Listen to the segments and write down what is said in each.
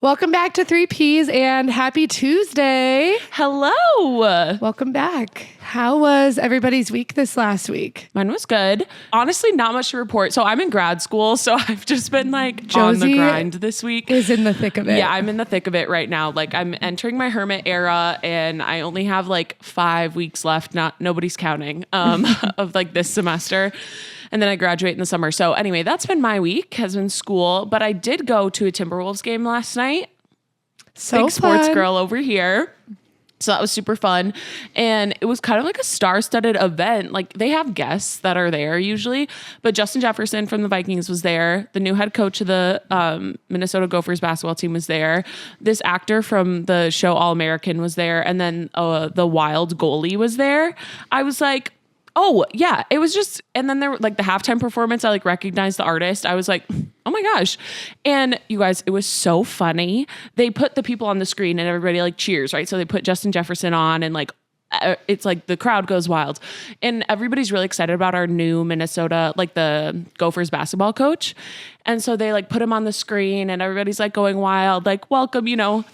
Welcome back to 3Ps and happy Tuesday. Hello. Welcome back. How was everybody's week this last week? Mine was good. Honestly, not much to report. So I'm in grad school, so I've just been like Josie on the grind this week. Is in the thick of it. Yeah, I'm in the thick of it right now. Like I'm entering my hermit era and I only have like 5 weeks left. Nobody's counting of like this semester. And then I graduate in the summer. So anyway, that's been my week, has been school. But I did go to a Timberwolves game last night. So Big sports fun. girl over here. So that was super fun. And it was kind of like a star-studded event. Like they have guests that are there usually. But Justin Jefferson from the Vikings was there. The new head coach of the Minnesota Gophers basketball team was there. This actor from the show All-American was there. And then the Wild goalie was there. I was like, oh yeah, it was just, and then there were like the halftime performance. I like recognized the artist. I was like, oh my gosh. And you guys, it was so funny. They put the people on the screen and everybody like cheers, right? So they put Justin Jefferson on and like, it's like the crowd goes wild and everybody's really excited about our new Minnesota, like the Gophers basketball coach. And so they like put him on the screen and everybody's like going wild, like welcome, you know.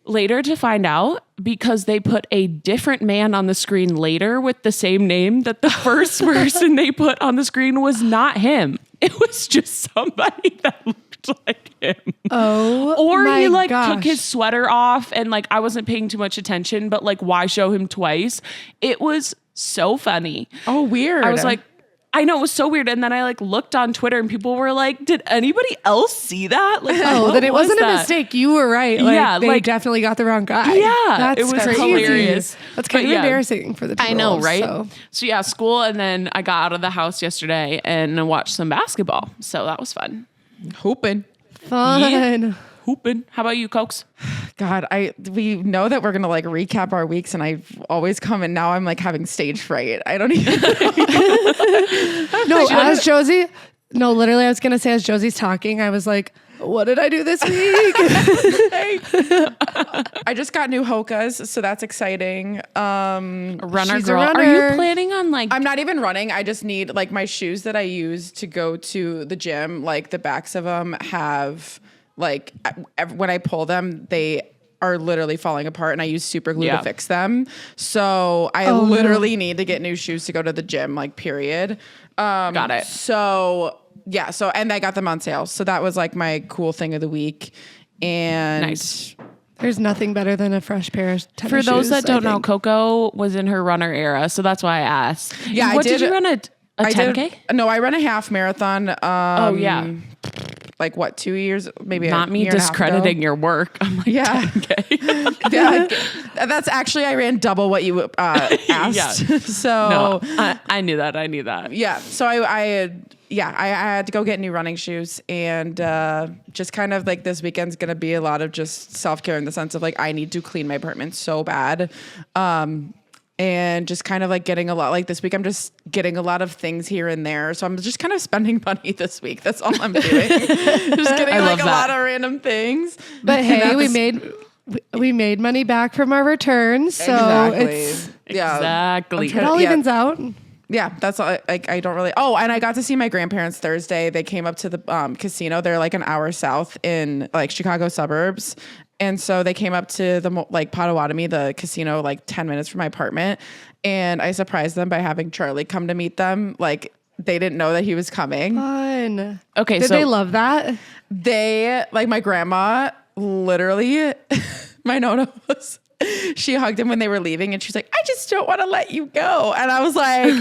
Later to find out, because they put a different man on the screen later with the same name, that the first person they put on the screen was not him. It was just somebody that looked like him. Oh, or my he like gosh. took his sweater off and like I wasn't paying too much attention, but like why show him twice? It was so funny. Oh, weird. I was like, I know, it was so weird. And then I like looked on Twitter and people were like, did anybody else see that? Like, Oh, then it was wasn't that? a mistake. You were right. Like, Yeah, they like- definitely got the wrong guy. Yeah, That's it was crazy. hilarious. That's kind But of yeah. embarrassing for the I know, Timberwolves, right? So yeah, school, and then I got out of the house yesterday and watched some basketball. So that was fun. hooping. Fun. Hooping. How about you, Cokes? God, we know that we're gonna like recap our weeks, and I always come, and now I'm like having stage fright. I don't even. No, as Josie, no, literally, I was going to say as Josie's talking, I was like, what did I do this week? I just got new Hokas, so that's exciting. Runner She's a girl. Are runner. you planning on like? I'm not even running. I just need like my shoes that I use to go to the gym. Like the backs of them have like when I pull them, they are literally falling apart, and I use super glue to fix them. So I literally need to get new shoes to go to the gym. Like period. Got it. So yeah. So and I got them on sale. So that was like my cool thing of the week. And Nice. There's nothing better than a fresh pair of tennis For those shoes, that don't I know, think. Coco was in her runner era, so that's why I asked. Yeah, what I did did. you run a I 10K? did. No, I ran a half marathon. Oh yeah, Like what, 2 years? Maybe not a me year and a half ago. discrediting your work. I'm like, Yeah. 10K. Yeah, that's actually I ran double what you asked. Yeah. So No, I knew that. I knew that. yeah, so I had to go get new running shoes, and just kind of like this weekend's gonna be a lot of just self-care in the sense of like I need to clean my apartment so bad. And just kind of like getting a lot, like this week, I'm just getting a lot of things here and there. So I'm just kind of spending money this week. That's all I'm doing. Just getting I like love a lot that. of random things. But And hey, that's- we made money back from our returns. So it's Exactly. it all Yeah. evens out. Yeah, that's all. Like I don't really. Oh, and I got to see my grandparents Thursday. They came up to the casino. They're like an hour south in like Chicago suburbs, and so they came up to the like Potawatomi, the casino, like 10 minutes from my apartment. And I surprised them by having Charlie come to meet them. Like they didn't know that he was coming. Fun. Okay, Did so they love that? They like my grandma. Literally, my nonna was. She hugged him when they were leaving, and she's like, "I just don't want to let you go." And I was like,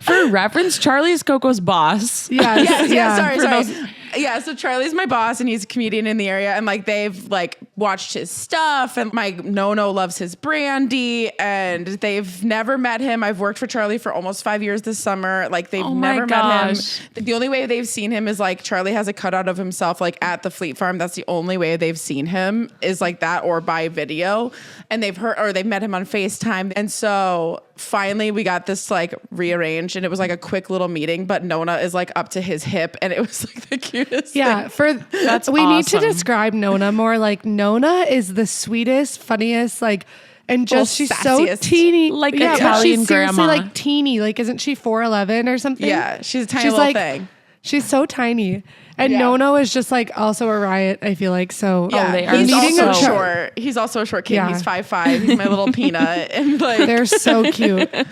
for reference, Charlie is Coco's boss. Yes, yeah, sorry. those- Yeah, so Charlie's my boss, and he's a comedian in the area, and like they've like watched his stuff, and my Nono loves his brandy, and they've never met him. I've worked for Charlie for almost 5 years this summer. Like they've Oh my never gosh. met him. The only way they've seen him is like Charlie has a cutout of himself like at the Fleet Farm. That's the only way they've seen him is like that or by video, and they've heard or they've met him on FaceTime. And so finally we got this like rearranged, and it was like a quick little meeting, but Nona is like up to his hip, and it was like the cutest Yeah, thing. we need to awesome. describe Nona more. Like Nona is the sweetest, funniest, like, and just she's so sassiest. teeny, Like but Italian she's seriously grandma. like teeny. Like, isn't she 4'11" or something? Yeah, she's a tiny She's little like thing. She's so tiny. And Yeah. Nono is just like also a riot, I feel like. So they are he's needing also a tr- short. He's also a short kid. Yeah. He's 5'5". He's my little peanut. And like they're so cute. Oh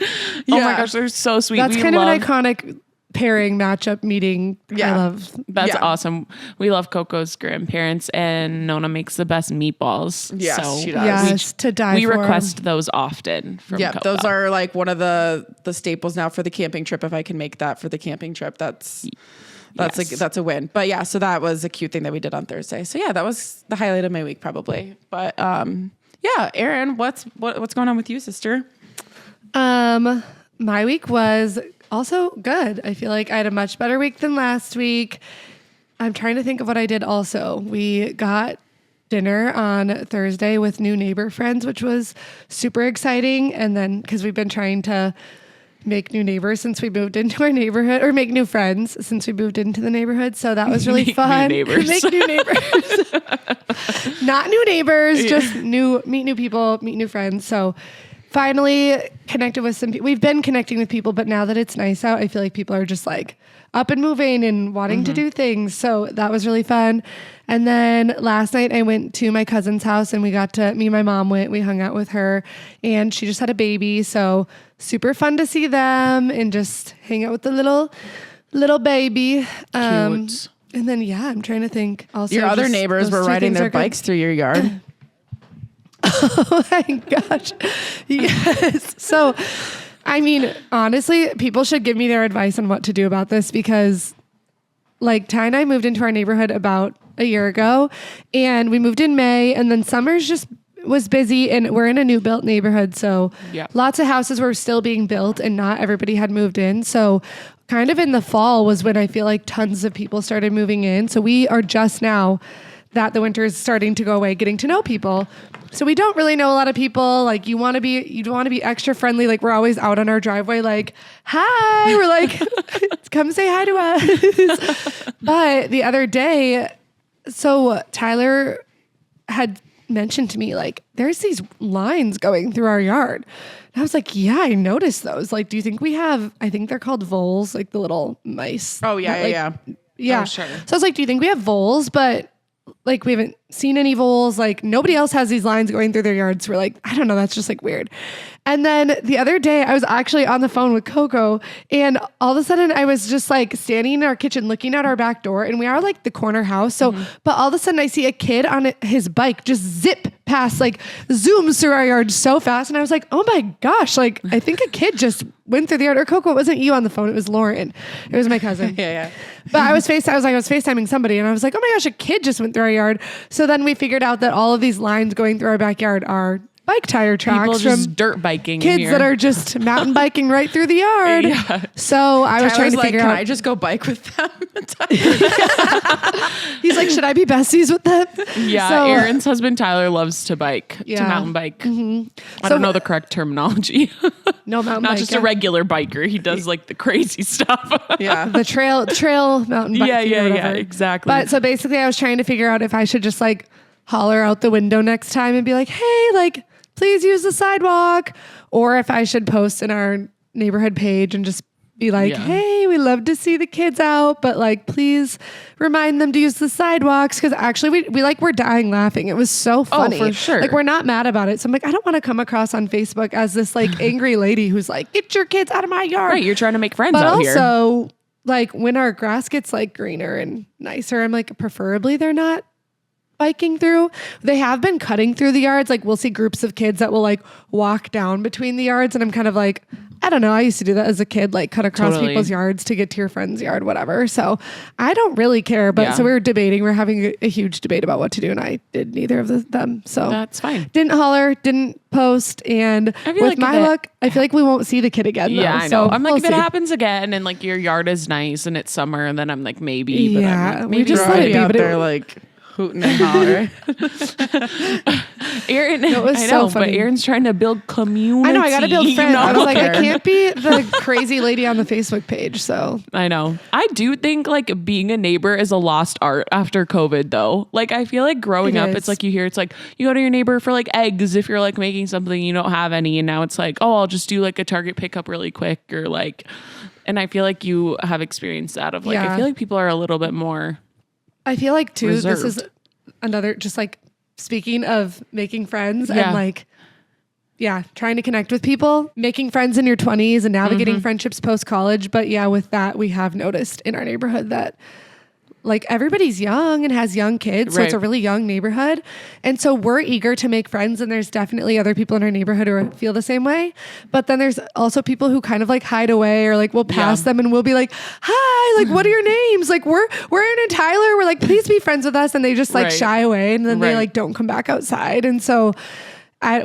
my gosh, they're so sweet. That's We kind love, of an iconic pairing matchup meeting. Yeah. I love. That's Yeah. awesome. We love Coco's grandparents, and Nona makes the best meatballs. Yes, so she does. Yes, to die we for. request those often from Yeah, Coco. those are like one of the staples now for the camping trip. If I can make that for the camping trip, that's Yes. that's a win. But yeah, so that was a cute thing that we did on Thursday. So yeah, that was the highlight of my week probably. But yeah, Erin, what's going on with you, sister? My week was also good. I feel like I had a much better week than last week. I'm trying to think of what I did also. We got dinner on Thursday with new neighbor friends, which was super exciting. And then because we've been trying to make new neighbors since we moved into our neighborhood, or make new friends since we moved into the neighborhood. So that was really Make new fun. neighbors. Make new neighbors. Not new neighbors, just meet new people, meet new friends. So finally connected with some people. We've been connecting with people, but now that it's nice out, I feel like people are just like up and moving and wanting to do things. So that was really fun. And then last night I went to my cousin's house and me and my mom went, we hung out with her and she just had a baby. So super fun to see them and just hang out with the little baby. Cute. And then, yeah, I'm trying to think also. Your other just neighbors those were two riding things their are good. bikes through your yard. Oh my gosh. Yes. So, I mean, honestly, people should give me their advice on what to do about this because like Ty and I moved into our neighborhood about a year ago and we moved in May and then summer's just was busy and we're in a new built neighborhood. So lots of houses were still being built and not everybody had moved in. So kind of in the fall was when I feel like tons of people started moving in. So we are just now that the winter is starting to go away, getting to know people. So we don't really know a lot of people. Like you want to be extra friendly. Like we're always out on our driveway, like, hi, we're like, come say hi to us. But the other day, so Tyler had mentioned to me, like, there's these lines going through our yard. And I was like, yeah, I noticed those. Like, do you think we have, I think they're called voles, like the little mice. Oh yeah, that, yeah. Yeah. Oh, sure. So I was like, do you think we have voles? But like, we haven't seen any voles. Like nobody else has these lines going through their yards. We're like, I don't know. That's just like weird. And then the other day I was actually on the phone with Coco and all of a sudden I was just like standing in our kitchen looking at our back door and we are like the corner house. So, but all of a sudden I see a kid on his bike just zip past, like zooms through our yard so fast. And I was like, oh my gosh, like I think a kid just went through the yard. Or Coco, it wasn't you on the phone. It was Lauren. It was my cousin. Yeah. But I was FaceTiming somebody and I was like, oh my gosh, a kid just went through our yard. So then we figured out that all of these lines going through our backyard are bike tire tracks People just from dirt biking. kids that are just mountain biking right through the yard. Yeah. So I was trying to figure can out. I just go bike with them? He's like, should I be besties with them? Yeah, So, Erin's husband Tyler loves to bike, to Yeah. mountain bike. I So- don't know the correct terminology. No mountain Not bike. just a regular biker. He does like the crazy stuff. Yeah. The trail mountain biking. Yeah, or whatever. exactly. But so basically I was trying to figure out if I should just like holler out the window next time and be like, hey, like, please use the sidewalk. Or if I should post in our neighborhood page and just be like, Yeah. hey, we love to see the kids out, but like, please remind them to use the sidewalks. Cause actually we're dying laughing. It was so funny. for sure. Like we're not mad about it. So I'm like, I don't want to come across on Facebook as this like angry lady who's like, get your kids out of my yard. Right, you're trying to make friends But out here. also, like when our grass gets like greener and nicer, I'm like, preferably they're not biking through. They have been cutting through the yards. Like we'll see groups of kids that will like walk down between the yards, and I'm kind of like, I don't know. I used to do that as a kid, like cut across Totally. people's yards to get to your friend's yard, whatever. So I don't really care. But Yeah. so we were debating. We're having a huge debate about what to do, and I did neither of them. So That's fine. Didn't holler, didn't post, and I feel with like my if it- luck, I feel like we won't see the kid again. Yeah, though. I know. So I'm like, we'll if it see. happens again and like your yard is nice and it's summer, and then I'm like, maybe. But Yeah, I'm like, we maybe just you're let it right. be, out but it- there like hooting and hollering. Erin, was I so know, but funny. Erin's trying to build community. I know, I got to build you friends. I know? was like, I can't be the crazy lady on the Facebook page. So I know. I do think like being a neighbor is a lost art after COVID though. Like I feel like growing It up, is. it's like you hear it's like you go to your neighbor for like eggs if you're like making something you don't have any, and now it's like, oh, I'll just do like a Target pickup really quick or like And I feel like you have experienced that of like, I feel like people are a little bit more I feel like too, reserved. This is another, just like speaking of making friends and like, trying to connect with people, making friends in your 20s and navigating friendships post-college. But with that, we have noticed in our neighborhood that like everybody's young and has young kids. So it's a really young neighborhood. And so we're eager to make friends. And there's definitely other people in our neighborhood who feel the same way. But then there's also people who kind of like hide away or like we'll pass them and we'll be like, hi, like, what are your names? Like we're Aaron and Tyler. We're like, please be friends with us. And they just like shy away and then they like don't come back outside. And so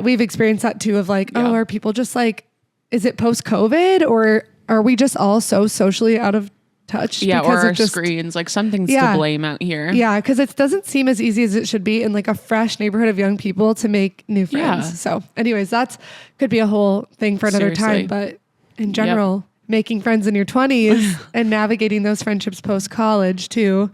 we've experienced that too of like, oh, are people just like, is it post-COVID or are we just all so socially out of touch? Yeah, or our screens, like something's to blame out here. Yeah, because it doesn't seem as easy as it should be in like a fresh neighborhood of young people to make new friends. So anyways, that's could be a whole thing for another time. But in general, making friends in your 20s and navigating those friendships post-college too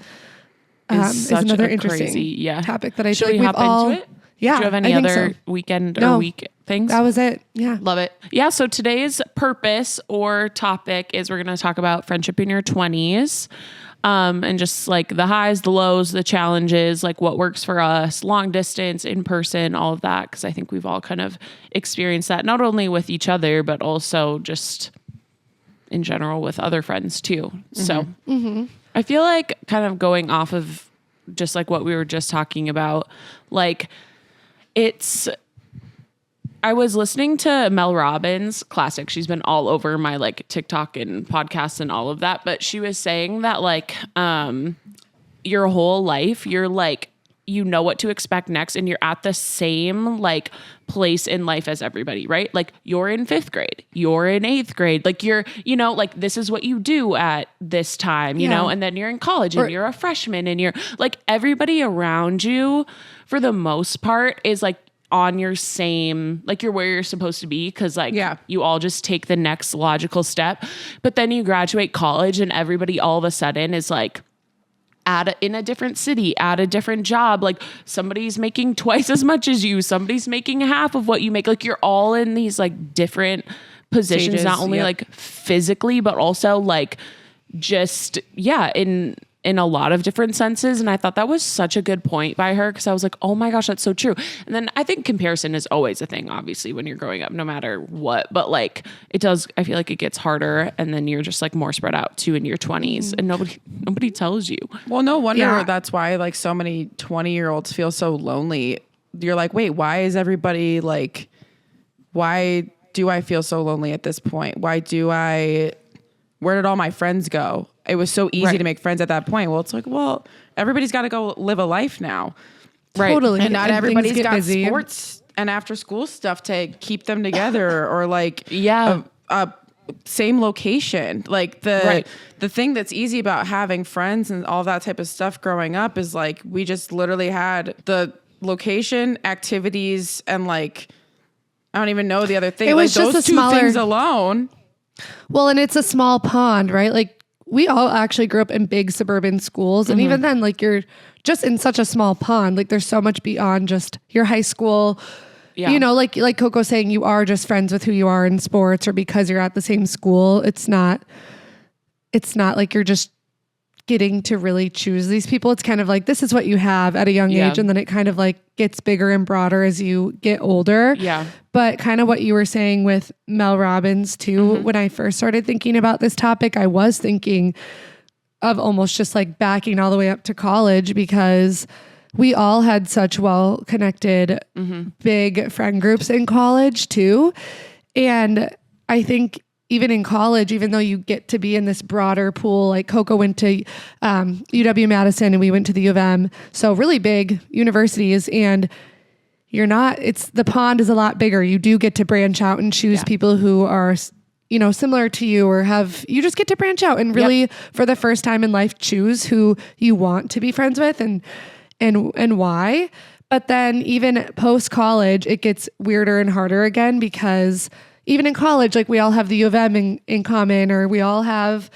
is another interesting topic that I Should feel like we we've hop all... into it? Yeah, Do you have any other weekend or week things? That was it. Yeah. Love it. Yeah. So today's purpose or topic is we're going to talk about friendship in your 20s. And just like the highs, the lows, the challenges, like what works for us, long distance, in person, all of that. Cause I think we've all kind of experienced that, not only with each other, but also just in general with other friends too. So I feel like kind of going off of just like what we were just talking about, like, I was listening to Mel Robbins' classic. She's been all over my like TikTok and podcasts and all of that. But she was saying that like your whole life, you're like, you know what to expect next and you're at the same like place in life as everybody, right? Like you're in 5th grade, you're in 8th grade, like you're, you know, like this is what you do at this time, you know, and then you're in college and you're a freshman and you're like everybody around you for the most part is like on your same, like you're where you're supposed to be. Cause like you all just take the next logical step, but then you graduate college and everybody all of a sudden is like, in a different city, at a different job, like somebody's making twice as much as you, somebody's making half of what you make. Like you're all in these like different positions, stages, not only like physically, but also like just, in a lot of different senses. And I thought that was such a good point by her. Cause I was like, oh my gosh, that's so true. And then I think comparison is always a thing, obviously, when you're growing up, no matter what, but like it does, I feel like it gets harder and then you're just like more spread out too in your 20s and nobody tells you. Well, no wonder that's why like so many 20-year-olds feel so lonely. You're like, wait, why is everybody like, why do I feel so lonely at this point? Where did all my friends go? It was so easy to make friends at that point. Well, it's like, well, everybody's got to go live a life now. Right. Totally. And not everybody's got busy. Sports and after school stuff to keep them together or like a same location. Like the thing that's easy about having friends and all that type of stuff growing up is like, we just literally had the location, activities, and like, I don't even know the other thing. It was like just those two things alone. Well, and it's a small pond, right? Like we all actually grew up in big suburban schools. And even then, like you're just in such a small pond. Like there's so much beyond just your high school. Yeah. You know, like Coco's saying, you are just friends with who you are in sports or because you're at the same school. It's not like you're just getting to really choose these people. It's kind of like, this is what you have at a young age. And then it kind of like gets bigger and broader as you get older. Yeah. But kind of what you were saying with Mel Robbins too, when I first started thinking about this topic, I was thinking of almost just like backing all the way up to college because we all had such well-connected, big friend groups in college too. And I think even in college, even though you get to be in this broader pool, like Coco went to UW-Madison and we went to the U of M. So really big universities and the pond is a lot bigger. You do get to branch out and choose people who are, you know, similar to you or you just get to branch out and really for the first time in life, choose who you want to be friends with and why. But then even post-college, it gets weirder and harder again because even in college, like we all have the U of M in common, or we all have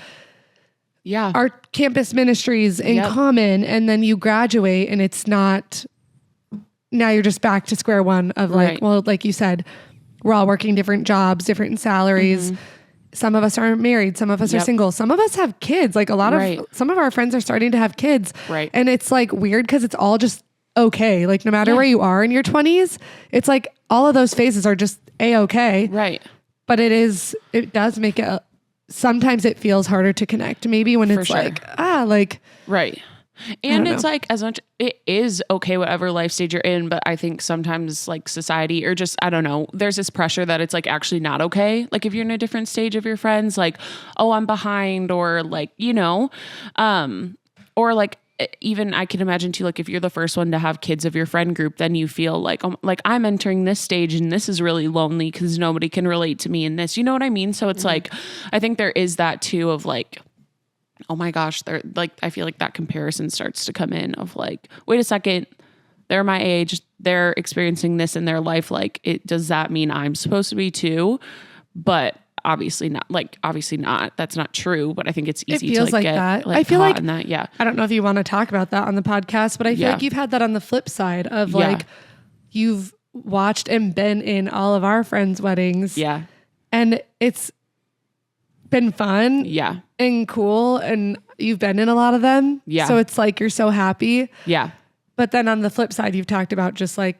our campus ministries in common. And then you graduate and it's not, now you're just back to square one of like, well, like you said, we're all working different jobs, different salaries, some of us are married, some of us are single, some of us have kids. Like some of our friends are starting to have kids. Right. And it's like weird because it's all just okay. Like no matter where you are in your 20s, it's like all of those phases are just a-okay. Right. But it does make it, sometimes it feels harder to connect maybe when it's right. And it's like, as much, it is okay, whatever life stage you're in. But I think sometimes like society or just, I don't know, there's this pressure that it's like actually not okay. Like if you're in a different stage of your friends, like, oh, I'm behind, or like, or like, even I can imagine too, like if you're the first one to have kids of your friend group, then you feel like, like I'm entering this stage and this is really lonely because nobody can relate to me in this, you know what I mean? So it's like, I think there is that too of like, oh my gosh, they're like, I feel like that comparison starts to come in of like, wait a second, they're my age, they're experiencing this in their life. Like does that mean I'm supposed to be too? But obviously not. That's not true. But I think it's easy to like get that. Like, I feel like that. Yeah. I don't know if you want to talk about that on the podcast, but I feel like you've had that on the flip side of like you've watched and been in all of our friends' weddings. Yeah. And it's been fun. Yeah. And cool. And you've been in a lot of them. Yeah. So it's like you're so happy. Yeah. But then on the flip side, you've talked about just like,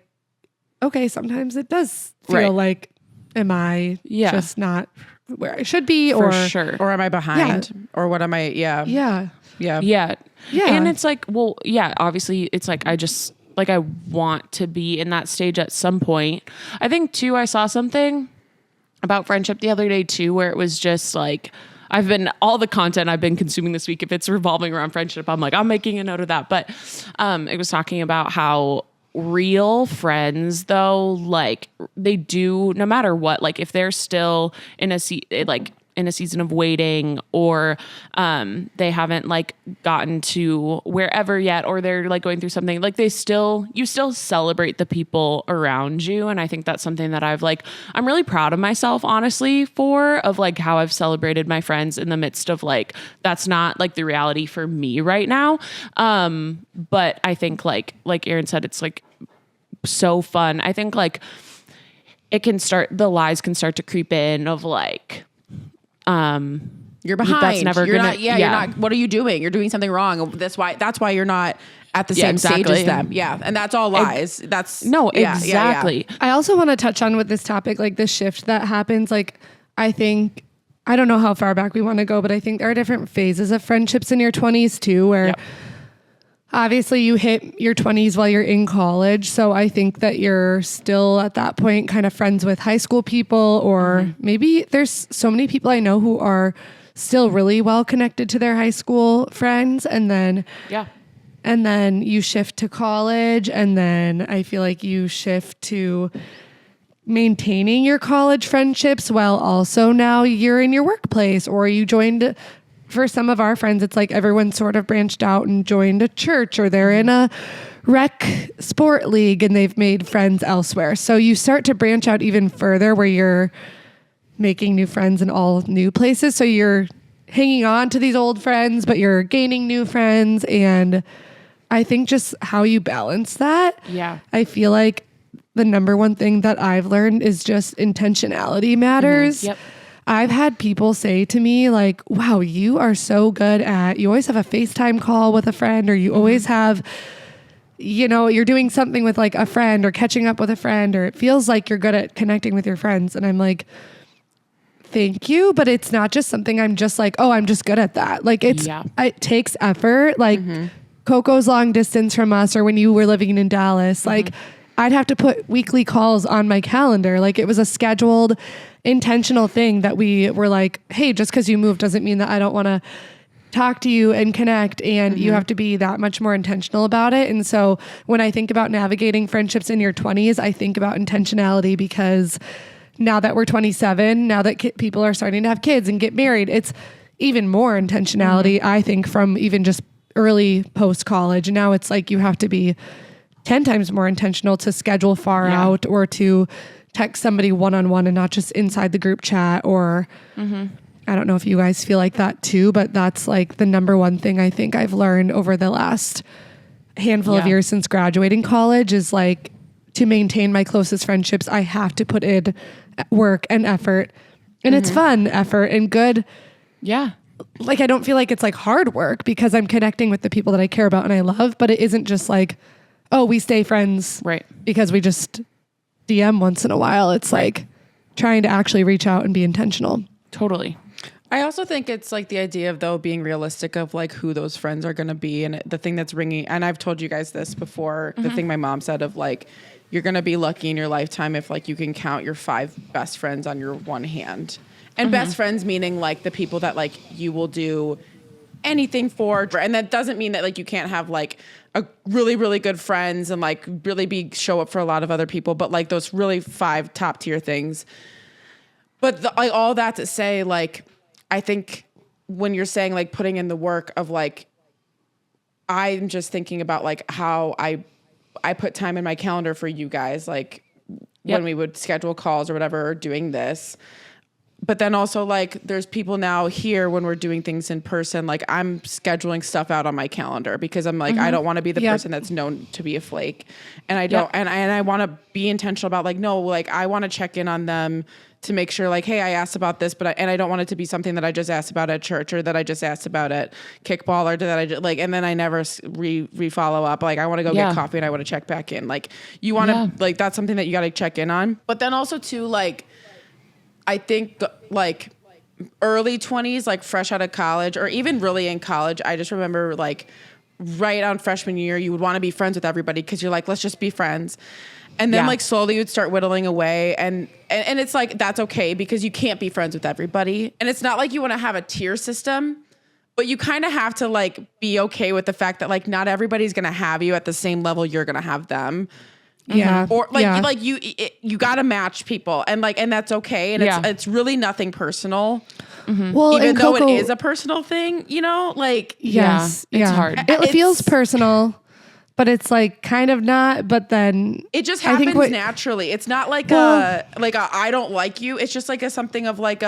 okay, sometimes it does feel like, am I just not where I should be? For sure. Or am I behind? Or what am I? Yeah. Yeah. Yeah. Yeah. Yeah. And it's like, well, yeah, obviously it's like, I want to be in that stage at some point. I think too, I saw something about friendship the other day too, where it was just like, all the content I've been consuming this week, if it's revolving around friendship, I'm like, I'm making a note of that. But it was talking about how real friends though, like they do, no matter what, like if they're still in a season of waiting, or they haven't like gotten to wherever yet, or they're like going through something, like you still celebrate the people around you. And I think that's something that I'm really proud of myself, honestly, of like how I've celebrated my friends in the midst of like, that's not like the reality for me right now. But I think like Erin said, it's like so fun. I think like the lies can start to creep in of like, you're behind. That's never you're gonna. not. Yeah, you're not. What are you doing? You're doing something wrong. That's why you're not at the same stage as them. Yeah, and that's all lies. Exactly. I also want to touch on with this topic, like the shift that happens. Like, I don't know how far back we want to go, but I think there are different phases of friendships in your 20s too, where obviously you hit your 20s while you're in college. So I think that you're still at that point kind of friends with high school people, or maybe there's so many people I know who are still really well connected to their high school friends. And then you shift to college, and then I feel like you shift to maintaining your college friendships while also now you're in your workplace, or you joined. For some of our friends, it's like everyone sort of branched out and joined a church, or they're in a rec sport league and they've made friends elsewhere. So you start to branch out even further where you're making new friends in all new places. So you're hanging on to these old friends, but you're gaining new friends. And I think just how you balance that. Yeah. I feel like the number one thing that I've learned is just intentionality matters. Yep. I've had people say to me like, wow, you are so good you always have a FaceTime call with a friend, or you always have, you're doing something with like a friend or catching up with a friend, or it feels like you're good at connecting with your friends. And I'm like, thank you. But it's not just something I'm just like, oh, I'm just good at that. Like it takes effort. Like Coco's long distance from us, or when you were living in Dallas, like I'd have to put weekly calls on my calendar. Like it was a scheduled, intentional thing that we were like, hey, just because you moved doesn't mean that I don't want to talk to you and connect. And you have to be that much more intentional about it. And so when I think about navigating friendships in your 20s, I think about intentionality, because now that we're 27, now that people are starting to have kids and get married, it's even more intentionality, I think, from even just early post-college. Now it's like you have to be 10 times more intentional to schedule far out, or to text somebody one-on-one and not just inside the group chat. Or I don't know if you guys feel like that too, but that's like the number one thing I think I've learned over the last handful of years since graduating college is like, to maintain my closest friendships, I have to put in work and effort And it's fun effort and good. Yeah. Like, I don't feel like it's like hard work because I'm connecting with the people that I care about and I love, but it isn't just like, oh, we stay friends because we just DM once in a while. It's like trying to actually reach out and be intentional. Totally. I also think it's like the idea of though being realistic of like who those friends are going to be. And the thing that's ringing, and I've told you guys this before, the thing my mom said of like, you're going to be lucky in your lifetime if like you can count your 5 best friends on your one hand. And best friends meaning like the people that like you will do anything for. And that doesn't mean that like you can't have like a really, really good friends and like really show up for a lot of other people, but like those really 5 top tier things. But like all that to say, like, I think when you're saying like putting in the work of like, I'm just thinking about like how I put time in my calendar for you guys, like when we would schedule calls or whatever, or doing this. But then also like there's people now here when we're doing things in person, like I'm scheduling stuff out on my calendar because I'm like, I don't want to be the person that's known to be a flake. And I don't, and I want to be intentional about like, no, like I want to check in on them to make sure like, hey, I asked about this, but I don't want it to be something that I just asked about at church or that I just asked about at kickball or that I just like, and then I never re-follow up. Like I want to go get coffee and I want to check back in. Like you want to like, that's something that you got to check in on. But then also too, like, I think like early 20s, like fresh out of college or even really in college, I just remember like right on freshman year, you would want to be friends with everybody because you're like, let's just be friends. And then like slowly you'd start whittling away and it's like, that's okay because you can't be friends with everybody. And it's not like you want to have a tier system, but you kind of have to like be okay with the fact that like not everybody's going to have you at the same level you're going to have them. Yeah. Or like, like you got to match people and like, and that's okay. And it's really nothing personal. Well, even though Coco, it is a personal thing, you know, like, yes, it's hard. It feels personal, but it's like kind of not, but then it just happens naturally. It's not like I don't like you. It's just like a something of like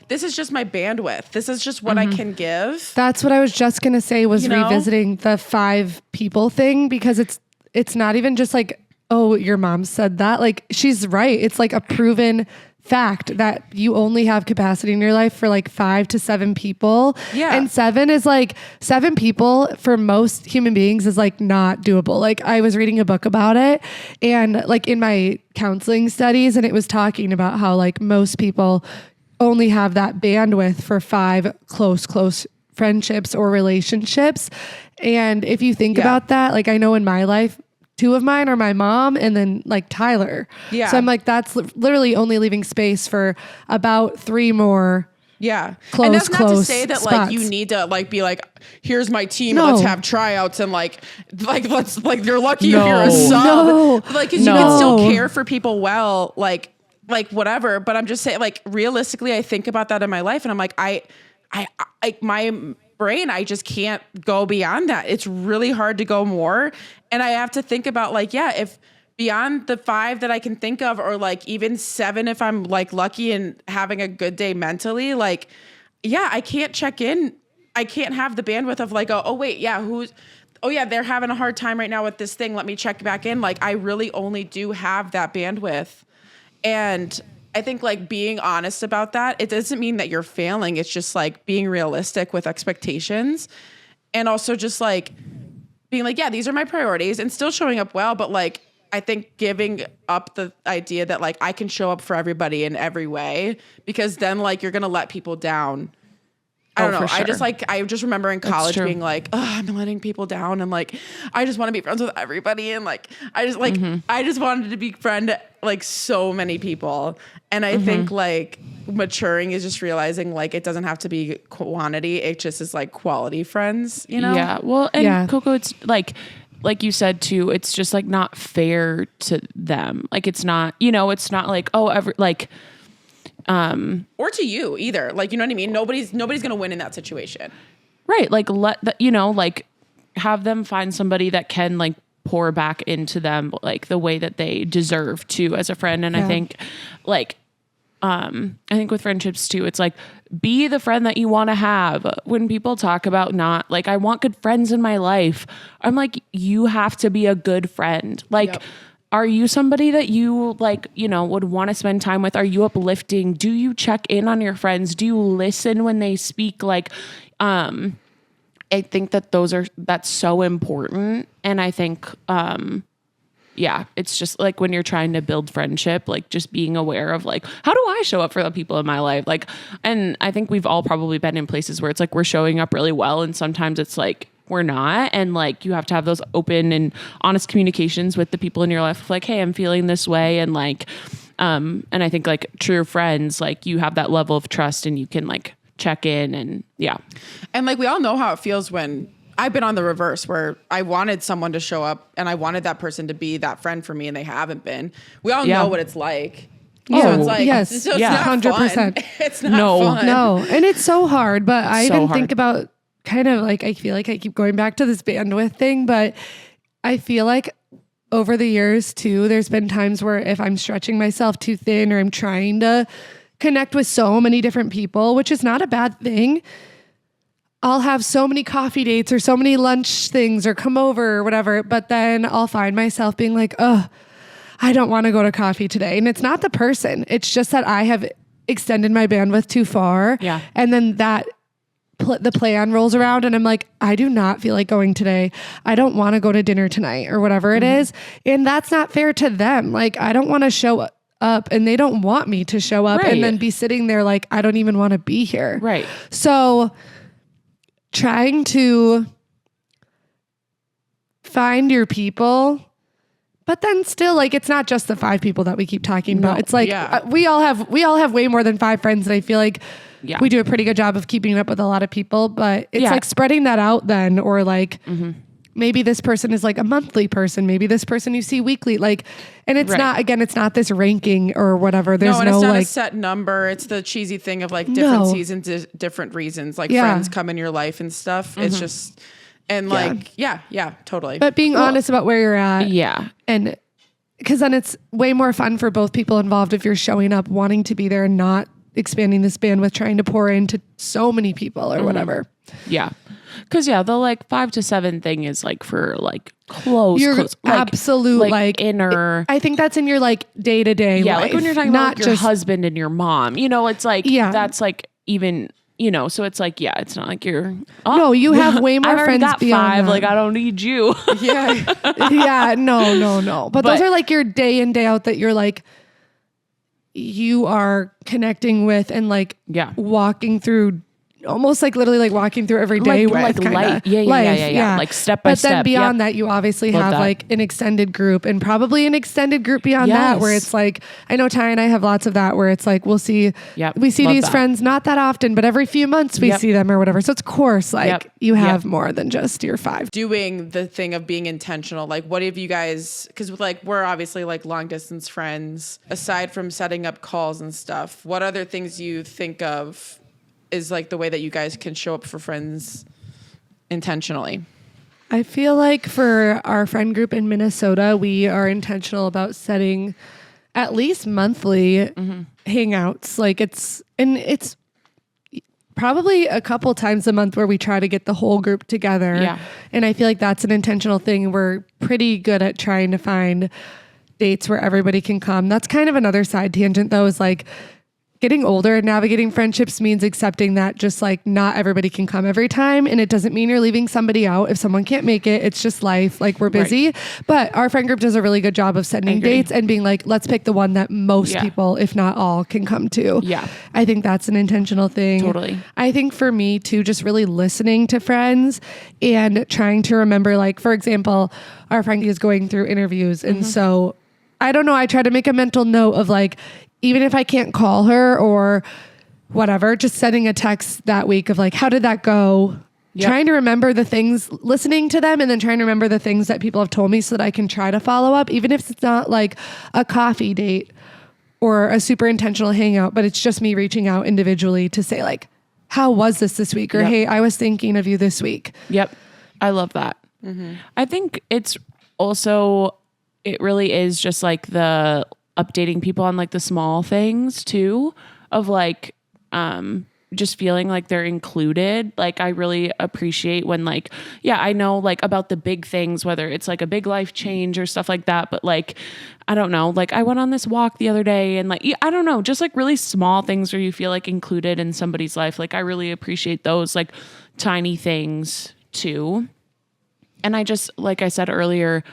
this is just my bandwidth. This is just what I can give. That's what I was just going to say was revisiting the 5 people thing because it's not even just like, oh, your mom said that. Like she's right. It's like a proven fact that you only have capacity in your life for like 5 to 7 people. Yeah. And 7 is like 7 people for most human beings is like not doable. Like I was reading a book about it and like in my counseling studies and it was talking about how like most people only have that bandwidth for 5 close friendships or relationships. And if you think about that, like I know in my life, 2 of mine are my mom and then like Tyler. Yeah. So I'm like, that's literally only leaving space for about 3 more. Yeah. Close, and that's not to say that spots. like you need to like be like, here's my team. No. Let's have tryouts and like let's like you're lucky if you're a sub. No. Like cause you can still care for people well, like whatever. But I'm just saying like realistically, I think about that in my life and I'm like, I my brain, I just can't go beyond that. It's really hard to go more. And I have to think about like, if beyond the 5 that I can think of, or like even 7, if I'm like lucky and having a good day mentally, like, I can't check in. I can't have the bandwidth of like, they're having a hard time right now with this thing. Let me check back in. Like I really only do have that bandwidth. And I think like being honest about that, it doesn't mean that you're failing. It's just like being realistic with expectations and also just like being like, these are my priorities and still showing up well. But like, I think giving up the idea that like I can show up for everybody in every way because then like you're going to let people down. I don't know. Sure. I just remember in college being like, I'm letting people down. And like, I just want to be friends with everybody. And like, I just wanted to be friend like so many people. And I think like maturing is just realizing like, it doesn't have to be quantity. It just is like quality friends, you know? Yeah. Well, and Coco, it's like you said too, it's just like not fair to them. Like, it's not, it's not like, or to you either. Like, you know what I mean? Nobody's going to win in that situation. Right. Like have them find somebody that can like pour back into them, like the way that they deserve to as a friend. And I think with friendships too, it's like, be the friend that you want to have. When people talk about not like, I want good friends in my life, I'm like, you have to be a good friend. Like, are you somebody that you like, you know, would want to spend time with? Are you uplifting? Do you check in on your friends? Do you listen when they speak? Like, I think that that's so important. And I think, yeah, it's just like when you're trying to build friendship, like just being aware of like, how do I show up for the people in my life? Like, and I think we've all probably been in places where it's like, we're showing up really well. And sometimes it's like, we're not. And like, you have to have those open and honest communications with the people in your life. Like, hey, I'm feeling this way. And like, and I think like true friends, like you have that level of trust and you can like check in and yeah. And like, we all know how it feels when I've been on the reverse where I wanted someone to show up and I wanted that person to be that friend for me and they haven't been. We all know what it's like. Yeah. So it's like, yes. so it's not 100%. fun. It's not fun. No. And it's so hard, but I So even hard. think about kind of like, I feel like I keep going back to this bandwidth thing, but I feel like over the years too, there's been times where if I'm stretching myself too thin or I'm trying to connect with so many different people, which is not a bad thing, I'll have so many coffee dates or so many lunch things or come over or whatever, but then I'll find myself being like, oh, I don't want to go to coffee today. And it's not the person. It's just that I have extended my bandwidth too far. Yeah. And then the plan rolls around and I'm like, I do not feel like going today. I don't want to go to dinner tonight or whatever it is. And that's not fair to them. Like, I don't want to show up and they don't want me to show up and then be sitting there like, I don't even want to be here. Right. So trying to find your people, but then still like, it's not just the 5 people that we keep talking about. It's like, we all have way more than 5 friends. And I feel like we do a pretty good job of keeping up with a lot of people, but it's like spreading that out then, or like maybe this person is like a monthly person. Maybe this person you see weekly, like, and it's not, again, it's not this ranking or whatever. There's and it's not like a set number. It's the cheesy thing of like different seasons, different reasons, like friends come in your life and stuff. It's just, and like, yeah, totally. But being honest about where you're at. Yeah. And because then it's way more fun for both people involved if you're showing up, wanting to be there and not expanding this bandwidth, trying to pour into so many people or whatever. Yeah. Cause the like 5 to 7 thing is like for like close, Your like, absolute like inner. I think that's in your like day to day. Yeah. life, Like when you're talking not about like your husband and your mom, you know, it's like, that's like even, you know, so it's like, it's not like you're, no, you have way more I've already friends got beyond 5. that. Like I don't need you. No. But those are like your day in, day out that you're like, you are connecting with and like walking through, almost like literally like walking through every day like with life. Yeah. Like step by step. But then beyond that, you obviously have like an extended group and probably an extended group beyond that where it's like, I know Ty and I have lots of that where it's like, we see these friends not that often, but every few months we see them or whatever. So it's course, like you have more than just your 5. Doing the thing of being intentional. Like what have you guys, cause like we're obviously like long distance friends, aside from setting up calls and stuff, what other things you think of is like the way that you guys can show up for friends intentionally? I feel like for our friend group in Minnesota, we are intentional about setting at least monthly hangouts. Like it's probably a couple times a month where we try to get the whole group together. Yeah. And I feel like that's an intentional thing. We're pretty good at trying to find dates where everybody can come. That's kind of another side tangent though, is like, getting older and navigating friendships means accepting that just like not everybody can come every time. And it doesn't mean you're leaving somebody out. If someone can't make it, it's just life. Like we're busy, but our friend group does a really good job of setting dates and being like, let's pick the one that most people, if not all, can come to. Yeah. I think that's an intentional thing. Totally. I think for me too, just really listening to friends and trying to remember, like, for example, our friend is going through interviews. And so I don't know, I try to make a mental note of like, even if I can't call her or whatever, just sending a text that week of like, how did that go? Trying to remember the things, listening to them, and then trying to remember the things that people have told me so that I can try to follow up, even if it's not like a coffee date or a super intentional hangout, but it's just me reaching out individually to say like, how was this week? Or, hey, I was thinking of you this week. Yep. I love that. I think it's also, it really is just like the updating people on like the small things too, of like, just feeling like they're included. Like I really appreciate when like, yeah, I know like about the big things, whether it's like a big life change or stuff like that. But like, I don't know, like I went on this walk the other day and like, I don't know, just like really small things where you feel like included in somebody's life. Like I really appreciate those like tiny things too. And I just, like I said earlier,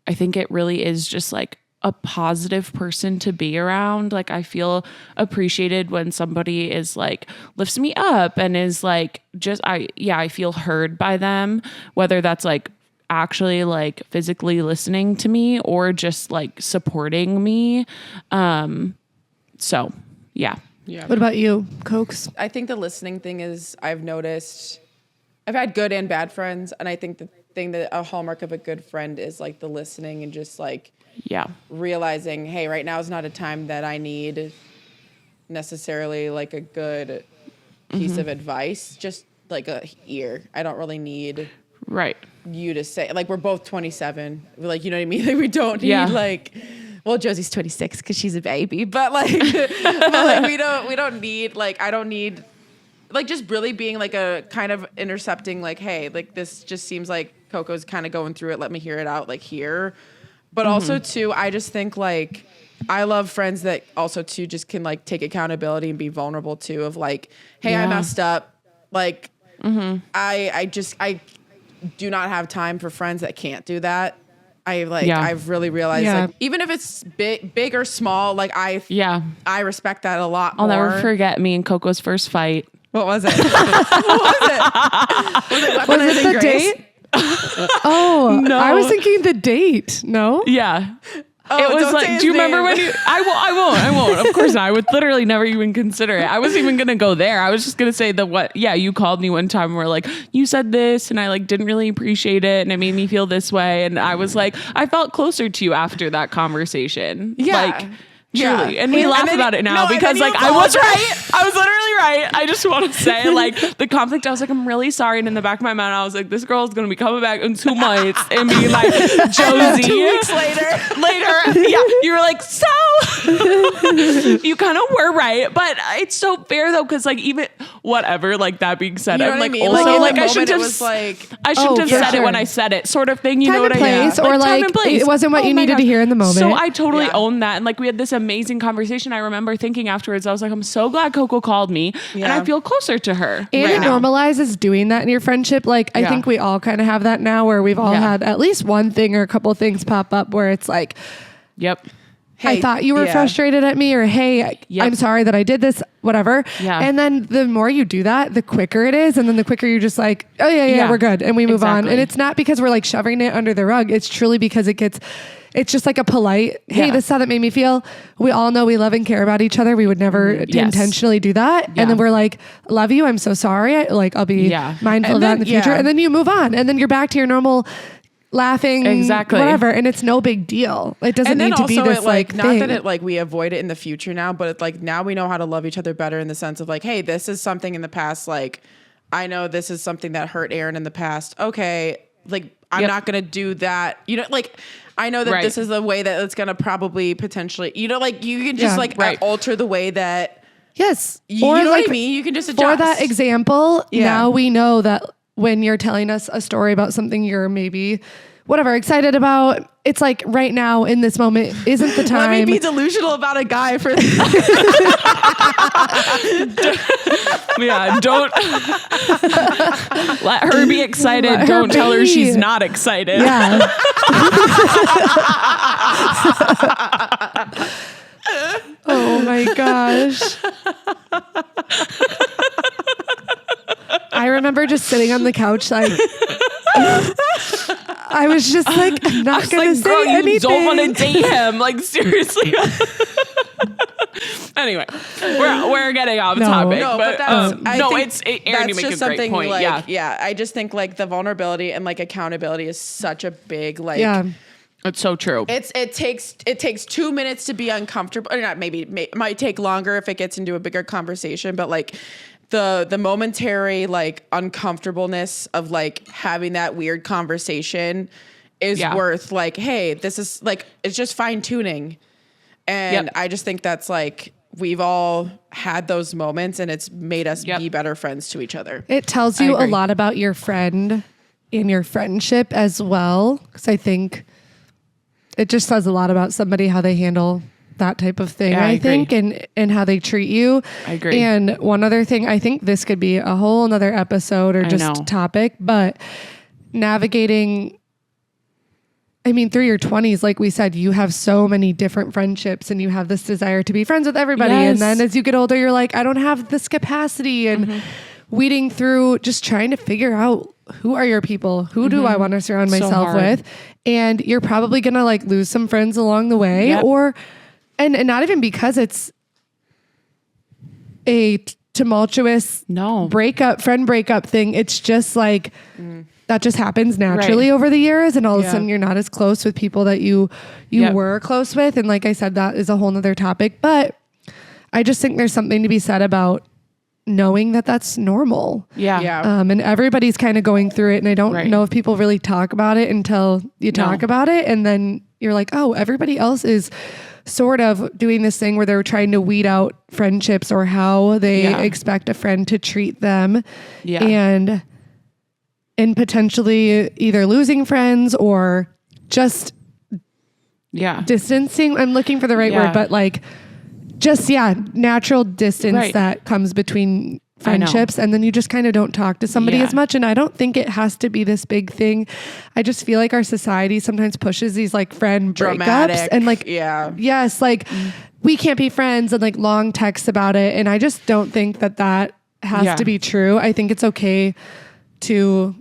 I think it really is just like a positive person to be around. Like I feel appreciated when somebody is like lifts me up and is like just I feel heard by them, whether that's like actually like physically listening to me or just like supporting me. So yeah. What about you, Cokes? I think the listening thing is, I've noticed I've had good and bad friends, and I think the thing that a hallmark of a good friend is like the listening and just like realizing, hey, right now is not a time that I need necessarily like a good piece of advice, just like a ear. I don't really need you to say, like, we're both 27. We're like, you know what I mean? Like, we don't need like, well, Josie's 26 because she's a baby, but like, we don't need, like, I don't need, like, just really being like a kind of intercepting, like, hey, like this just seems like Coco's kind of going through it. Let me hear it out, like here. But also too, I just think like I love friends that also too just can like take accountability and be vulnerable too, of like, hey, I messed up. Like I do not have time for friends that can't do that. I've really realized like even if it's big or small, like I respect that a lot more. I'll never forget me and Coco's first fight. What was it? What was it? Was it the date? Oh, no. I was thinking the date. No? Yeah. Oh, it was like, do you remember when you, I won't. Of course not. I would literally never even consider it. I wasn't even going to go there. I was just going to say you called me one time and were like, you said this and I like didn't really appreciate it and it made me feel this way. And I was like, I felt closer to you after that conversation. Yeah. Like, truly. And we laugh about it now because like I was right. I was literally right. I just want to say like the conflict, I was like, I'm really sorry. And in the back of my mind, I was like, this girl's going to be coming back in 2 months and be like, Josie. 2 weeks later, yeah. You were like, so you kind of were right. But it's so fair though. Cause like even whatever, like that being said, you know I'm like, I mean? also like I shouldn't have, I shouldn't have said it when I said it sort of thing. You know what I mean? Or like it wasn't what you needed to hear in the moment. So I totally own that. And like we had this amazing conversation. I remember thinking afterwards, I was like, I'm so glad Coco called me and I feel closer to her. And it normalizes doing that in your friendship. Like I think we all kind of have that now where we've all had at least one thing or a couple things pop up where it's like, hey, I thought you were frustrated at me, or hey, I'm sorry that I did this, whatever. Yeah. And then the more you do that, the quicker it is. And then the quicker you're just like, oh yeah, we're good. And we move on. And it's not because we're like shoving it under the rug. It's truly because it's just like a polite, hey, this is how that made me feel. We all know we love and care about each other. We would never intentionally do that. And then we're like, love you. I'm so sorry. I'll be mindful of that in the future. And then you move on. And then you're back to your normal laughing, whatever. And it's no big deal. It doesn't need to be this like not thing. that it like we avoid it in the future now, but it's like now we know how to love each other better in the sense of like, hey, this is something in the past. Like, I know this is something that hurt Aaron in the past. Okay. Like, I'm not going to do that. You know, like, I know that this is the way that it's going to probably potentially, you know, like you can just alter the way that. Yes. You know what I mean? You can just adjust. For that example, now we know that when you're telling us a story about something you're maybe excited about, it's like right now in this moment isn't the time. Let me be delusional about a guy for don't let her be excited. Don't tell her she's not excited. Yeah. Oh my gosh. I remember just sitting on the couch like I was just like, I'm not going to say anything. You don't want to date him. Like, seriously. Anyway, we're getting off topic. No, but that's, Aaron, you make a great point. Like, I just think like the vulnerability and like accountability is such a big like. Yeah. It's so true. It takes 2 minutes to be uncomfortable, or not. Maybe it might take longer if it gets into a bigger conversation, but like. The momentary like uncomfortableness of like having that weird conversation is worth like, hey, this is like, it's just fine tuning. And I just think that's like we've all had those moments and it's made us be better friends to each other. It tells you a lot about your friend and your friendship as well. Because I think it just says a lot about somebody, how they handle that type of thing, I think, and how they treat you. I agree. And one other thing, I think this could be a whole another episode or just topic, but navigating, I mean, through your 20s, like we said, you have so many different friendships and you have this desire to be friends with everybody. Yes. And then as you get older, you're like, I don't have this capacity, and weeding through, just trying to figure out who are your people, who do I want to surround myself with. And you're probably going to like lose some friends along the way or, and not even because it's a tumultuous friend breakup thing. It's just like, that just happens naturally over the years. And all of a sudden you're not as close with people that you were close with. And like I said, that is a whole nother topic, but I just think there's something to be said about knowing that that's normal. And everybody's kind of going through it. And I don't know if people really talk about it until you talk about it. And then you're like, oh, everybody else is sort of doing this thing where they're trying to weed out friendships or how they expect a friend to treat them. And potentially either losing friends or just distancing. I'm looking for the right word, but like just, natural distance that comes between friendships. And then you just kind of don't talk to somebody as much. And I don't think it has to be this big thing. I just feel like our society sometimes pushes these like friend breakups and like, like we can't be friends and like long texts about it. And I just don't think that that has to be true. I think it's okay to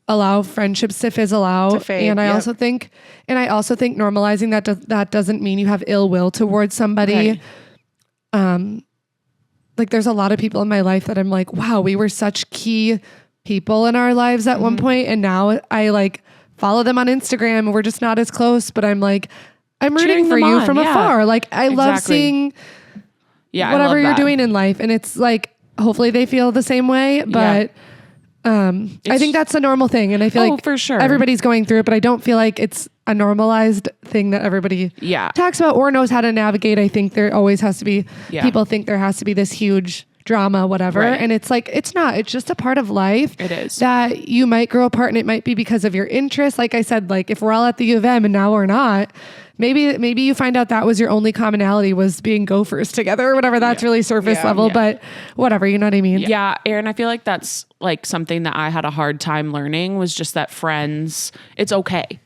allow friendships to fizzle out. To fade, and I also think normalizing that doesn't mean you have ill will towards somebody. Like there's a lot of people in my life that I'm like, wow, we were such key people in our lives at one point. And now I like follow them on Instagram and we're just not as close, but I'm like, I'm rooting for you from afar. Like I love seeing whatever you're doing in life. And it's like, hopefully they feel the same way, but I think that's a normal thing. And I feel like for sure everybody's going through it, but I don't feel like it's a normalized thing that everybody talks about or knows how to navigate. I think there always has to be, people think there has to be this huge drama, whatever. And it's like, it's not, it's just a part of life. It is. That you might grow apart and it might be because of your interests. Like I said, like if we're all at the U of M and now we're not, maybe you find out that was your only commonality was being Gophers together or whatever. That's really surface level, but whatever, you know what I mean? Yeah. Erin, I feel like that's like something that I had a hard time learning was just that friends, it's okay.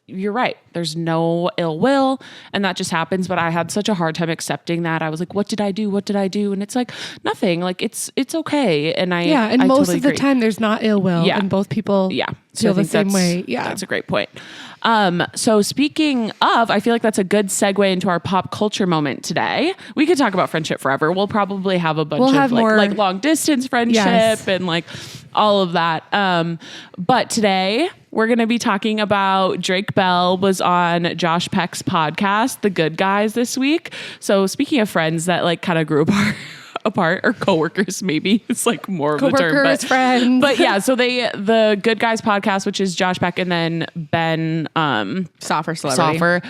You're right. There's no ill will and that just happens. But I had such a hard time accepting that. I was like, what did I do? What did I do? And it's like, nothing, like it's okay. And I most totally of the time there's not ill will and both people feel the same way. Yeah. That's a great point. So speaking of, I feel like that's a good segue into our pop culture moment today. We could talk about friendship forever. We'll probably have a bunch of like long distance friendship and like all of that. But today we're going to be talking about Drake Bell was on Josh Peck's podcast, The Good Guys, this week. So speaking of friends that like kind of grew apart or coworkers, maybe it's like more of the term, but friends. But yeah, so the Good Guys podcast, which is Josh Peck and then Ben Soffer Celebrity.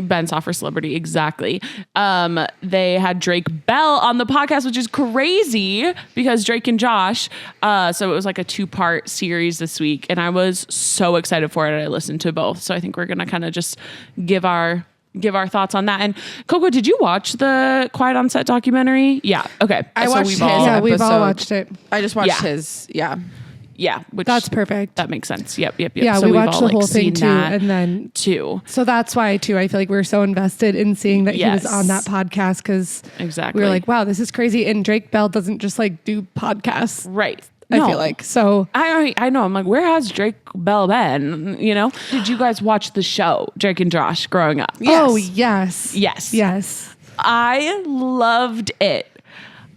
Ben Soffer Celebrity, exactly. They had Drake Bell on the podcast, which is crazy because Drake and Josh. So it was like a 2-part series this week, and I was so excited for it. I listened to both, so I think we're gonna kind of just give our thoughts on that. And Coco, did you watch the Quiet on Set documentary? Yeah. Okay. I watched his. We've all watched it. I just watched his. Yeah. Yeah, which that's perfect. That makes sense. Yep. Yeah, so we we've watched all, the like, whole thing seen too, that and then too. So that's why too. I feel like we were so invested in seeing that he was on that podcast because we were like, wow, this is crazy. And Drake Bell doesn't just like do podcasts, right? I feel like so. I know. I'm like, where has Drake Bell been? You know? Did you guys watch the show Drake and Josh growing up? Yes. Oh yes. I loved it.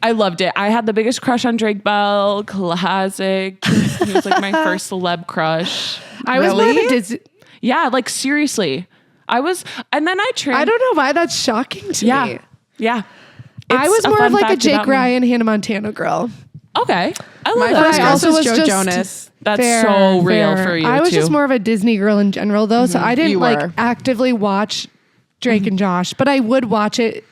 I had the biggest crush on Drake Bell. Classic. He was like my first celeb crush. I was more of a Disney. Yeah, like seriously. I was, and then I don't know why that's shocking to me. Yeah. I was more of like a Jake Ryan, Hannah Montana girl. Okay. I love that. My first crush was Joe Jonas. That's so real for you. I was too. just more of a Disney girl in general though. So I didn't like actively watch Drake and Josh, but I would watch it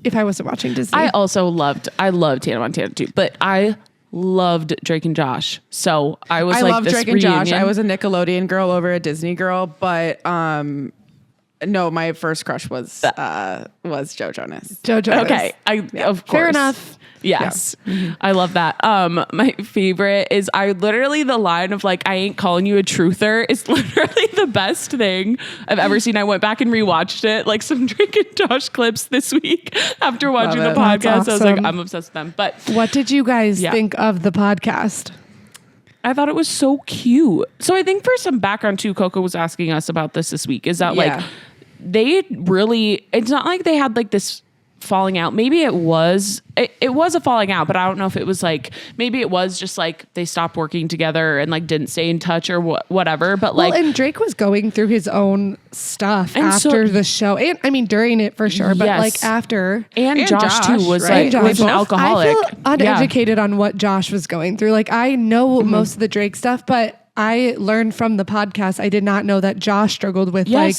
if I wasn't watching Disney. I loved Hannah Montana too, but I loved Drake and Josh. So I was love this Drake and Josh. I was a Nickelodeon girl over a Disney girl, but no, my first crush was Joe Jonas. Joe Jonas. Okay, of course. Fair enough. Yes. Yeah. I love that. My favorite is the line of like, I ain't calling you a truther is literally the best thing I've ever seen. I went back and rewatched it, like some Drake and Josh clips this week after watching the podcast. That's I was like, awesome. I'm obsessed with them. But what did you guys think of the podcast? I thought it was so cute. So I think for some background too, Coco was asking us about this week, is that like, they really, it's not like they had like this falling out. Maybe it was a falling out, but I don't know if it was like, maybe it was just like they stopped working together and like didn't stay in touch or whatever. But like, and Drake was going through his own stuff after the show, and I mean during it for sure, but like after, and Josh too was right? like was an alcoholic. I feel uneducated on what Josh was going through. Like I know most of the Drake stuff, but I learned from the podcast. I did not know that Josh struggled with like,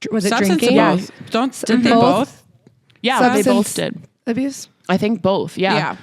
was it substance drinking? abuse. Did they both? Yeah, they both did. Abuse? I think both. Yeah.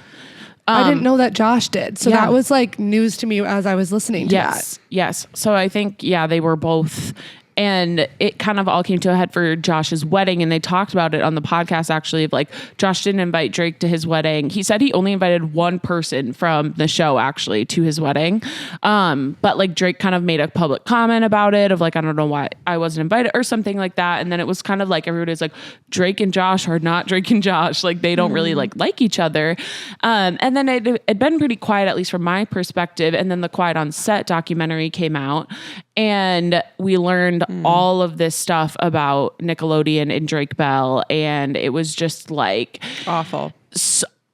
I didn't know that Josh did. So that was like news to me as I was listening to that. Yes. So I think, they were both. And it kind of all came to a head for Josh's wedding. And they talked about it on the podcast, actually, of like Josh didn't invite Drake to his wedding. He said he only invited one person from the show actually to his wedding. But like Drake kind of made a public comment about it of like, I don't know why I wasn't invited or something like that. And then it was kind of like everybody's like, Drake and Josh are not Drake and Josh. Like they don't really like each other. And then it'd been pretty quiet, at least from my perspective. And then the Quiet on Set documentary came out. And we learned all of this stuff about Nickelodeon and Drake Bell. And it was just like... awful.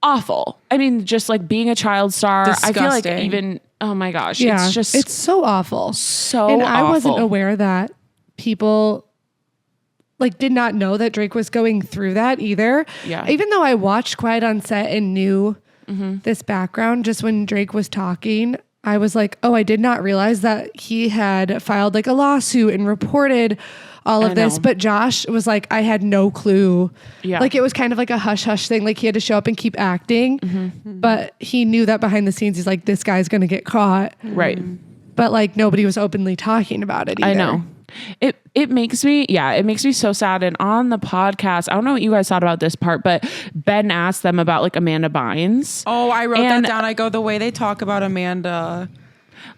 Awful. I mean, just like being a child star. Disgusting. I feel like even... oh my gosh. Yeah, it's so awful. So and awful. I wasn't aware that people... like did not know that Drake was going through that either. Yeah. Even though I watched Quiet on Set and knew this background, just when Drake was talking, I was like, oh, I did not realize that he had filed like a lawsuit and reported all of this. But Josh was like, I had no clue. Yeah. Like it was kind of like a hush hush thing. Like he had to show up and keep acting. But he knew that behind the scenes, he's like, this guy's going to get caught. Right. But like nobody was openly talking about it either. I know. It makes me so sad. And on the podcast, I don't know what you guys thought about this part, but Ben asked them about like Amanda Bynes. Oh, I wrote that down. I go, the way they talk about Amanda.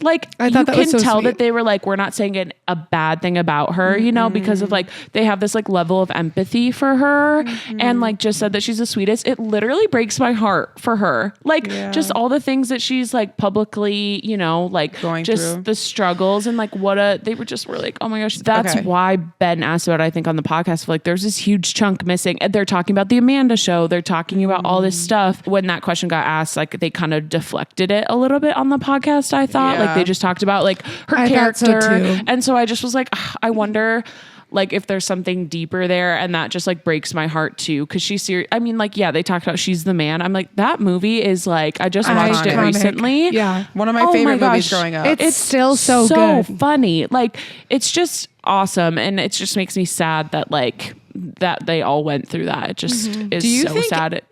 Like I you thought that can was so tell sweet. that they were like, we're not saying a bad thing about her, you know, because of like, they have this like level of empathy for her and like just said that she's the sweetest. It literally breaks my heart for her. Like just all the things that she's like publicly, you know, like going just through. the struggles and like they were like, oh my gosh, that's why Ben asked about it, I think on the podcast, like there's this huge chunk missing. And they're talking about the Amanda show. They're talking about all this stuff. When that question got asked, like they kind of deflected it a little bit on the podcast. I thought like they just talked about like her character. And so I just was like, I wonder like if there's something deeper there, and that just like breaks my heart too. Cause she's serious. I mean, like, yeah, they talked about She's the Man. I'm like, that movie is like, I just watched it recently. Yeah. One of my favorite movies growing up. It's still so good. Funny. Like it's just awesome. And it just makes me sad that like that they all went through that. It just is Do you so think sad.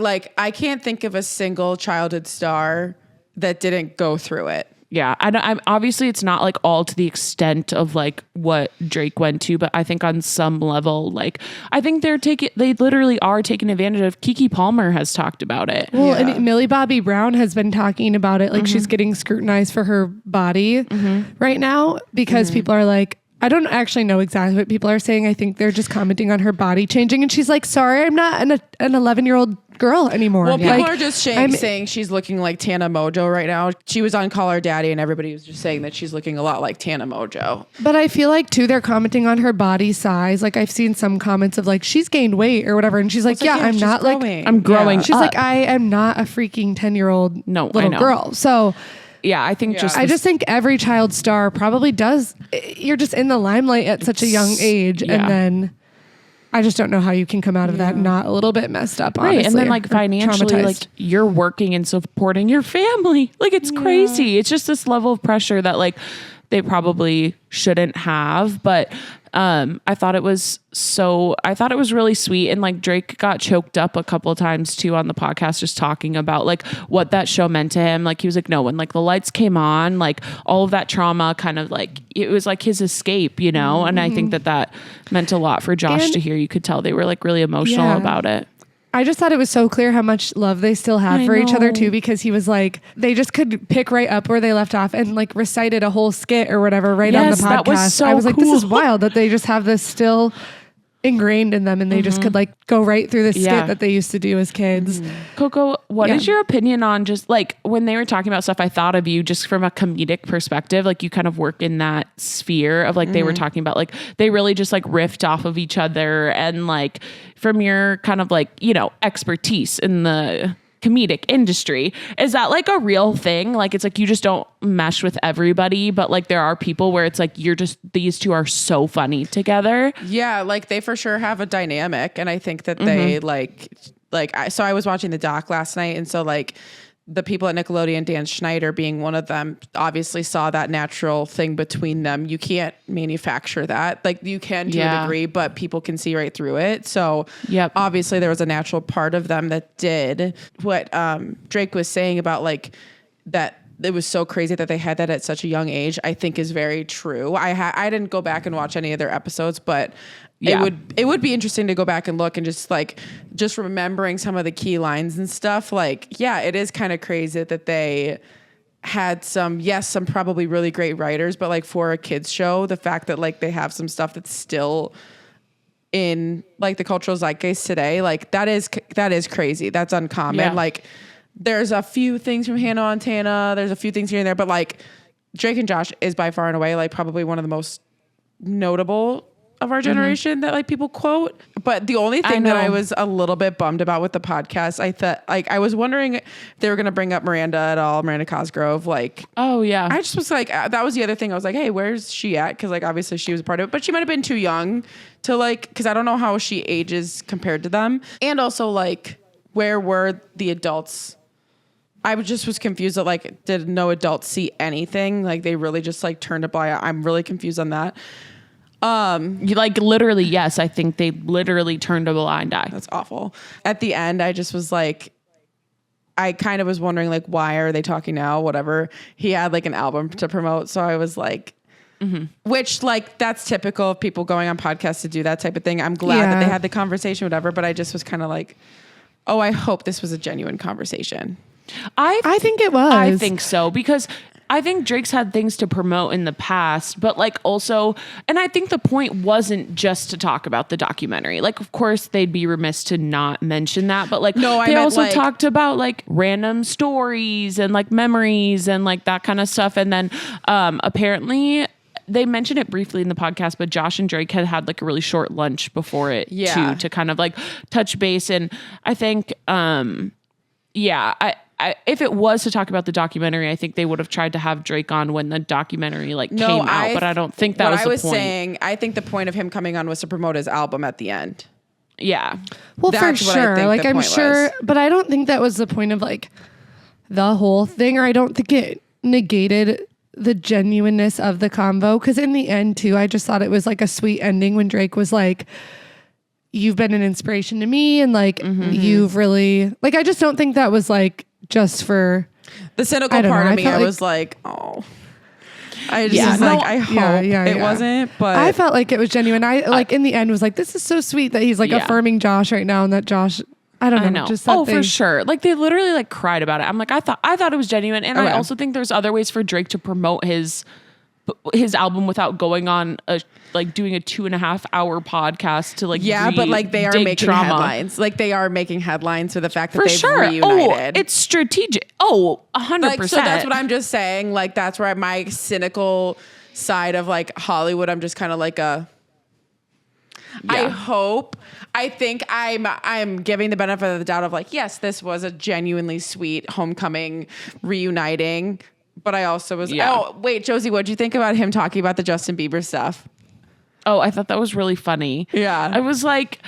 I can't think of a single childhood star that didn't go through it. Yeah, I'm obviously it's not like all to the extent of like what Drake went to, but I think on some level, like I think they literally are taking advantage of. Keke Palmer has talked about it. Well, and Millie Bobby Brown has been talking about it. Like she's getting scrutinized for her body right now because people are like, I don't actually know exactly what people are saying. I think they're just commenting on her body changing. And she's like, sorry, I'm not an 11-year-old girl anymore. Well, people like, are just saying she's looking like Tana Mojo right now. She was on Call Her Daddy and everybody was just saying that she's looking a lot like Tana Mojo. But I feel like too, they're commenting on her body size. Like I've seen some comments of like, she's gained weight or whatever. And she's like, I'm not growing. like, I'm growing She's up. like, I am not a freaking 10-year-old little girl. So yeah, I think I just think every child star probably does. You're just in the limelight at such a young age. Yeah. And then I just don't know how you can come out of that not a little bit messed up, honestly. Right. And then like financially, like you're working and supporting your family. Like it's crazy. It's just this level of pressure that like they probably shouldn't have. But I thought it was really sweet. And like Drake got choked up a couple of times too on the podcast, just talking about like what that show meant to him. Like he was like, no, when like the lights came on, like all of that trauma kind of like, it was like his escape, you know? And I think that meant a lot for Josh to hear. You could tell they were like really emotional about it. I just thought it was so clear how much love they still have for each other too, because he was like, they just could pick right up where they left off and like recited a whole skit or whatever on the podcast. That was so I was like, cool. this is wild that they just have this still ingrained in them and they just could like go right through the skit that they used to do as kids. Coco, what is your opinion on just like when they were talking about stuff? I thought of you just from a comedic perspective, like you kind of work in that sphere of like they were talking about like they really just like riffed off of each other, and like from your kind of like, you know, expertise in the comedic industry, is that like a real thing? Like it's like you just don't mesh with everybody, but like there are people where it's like you're just, these two are so funny together. Yeah, like they for sure have a dynamic, and I think that they so I was watching the doc last night, and so like the people at Nickelodeon, Dan Schneider being one of them, obviously saw that natural thing between them. You can't manufacture that. Like you can to a degree, but people can see right through it. So obviously there was a natural part of them that did what Drake was saying about like that. It was so crazy that they had that at such a young age, I think is very true. I didn't go back and watch any of their episodes, but it would be interesting to go back and look and just remembering some of the key lines and stuff. Like, yeah, it is kind of crazy that they had some probably really great writers, but like for a kids show, the fact that like they have some stuff that's still in like the cultural zeitgeist today, like that is crazy. That's uncommon. Yeah. Like there's a few things from Hannah Montana. There's a few things here and there, but like Drake and Josh is by far and away like probably one of the most notable of our generation that like people quote. But the only thing that I was a little bit bummed about with the podcast, I thought like I was wondering if they were going to bring up Miranda at all, Miranda Cosgrove. Like, oh yeah, I just was like, that was the other thing. I was like, hey, where's she at? Because like obviously she was a part of it, but she might have been too young to like, because I don't know how she ages compared to them, and also like where were the adults? I was confused that like, did no adults see anything? Like they really just like turned a blind eye. I'm really confused on that. You like literally, yes, I think they literally turned a blind eye. That's awful. At the end, I just was like, I kind of was wondering like, why are they talking now? Whatever. He had like an album to promote. So I was like, which like, that's typical of people going on podcasts to do that type of thing. I'm glad that they had the conversation, whatever, but I just was kind of like, oh, I hope this was a genuine conversation. I think it was. I think so, because I think Drake's had things to promote in the past, but like also, and I think the point wasn't just to talk about the documentary. Like, of course, they'd be remiss to not mention that, but like, they also like, talked about like random stories and like memories and like that kind of stuff. And then apparently they mentioned it briefly in the podcast, but Josh and Drake had like a really short lunch before it too, to kind of like touch base. And I think, if it was to talk about the documentary, I think they would have tried to have Drake on when the documentary came out, but I don't think that was the point. Saying, I think the point of him coming on was to promote his album at the end. Yeah. Well, that's for sure. Like I'm sure, but I don't think that was the point of like the whole thing, or I don't think it negated the genuineness of the convo. Cause in the end too, I just thought it was like a sweet ending when Drake was like, you've been an inspiration to me. And like, you've really like, I just don't think that was like, just for the cynical part of me, I was like, oh, I just was like, I hope it wasn't, but I felt like it was genuine. I like in the end was like, this is so sweet that he's like affirming Josh right now, and that Josh, I don't know. Just for sure. Like they literally like cried about it. I'm like, I thought it was genuine, and I also think there's other ways for Drake to promote his album without going on doing a 2.5 hour podcast to like but like they are making headlines. Like they are making headlines for the fact that they've reunited. Oh, it's strategic. 100%. Like, so that's what I'm just saying. Like that's where my cynical side of like Hollywood, I'm just kind of like I think I'm giving the benefit of the doubt of like, yes, this was a genuinely sweet homecoming reuniting. But I also was, oh, wait, Josie, what'd you think about him talking about the Justin Bieber stuff? Oh, I thought that was really funny. Yeah. I was like,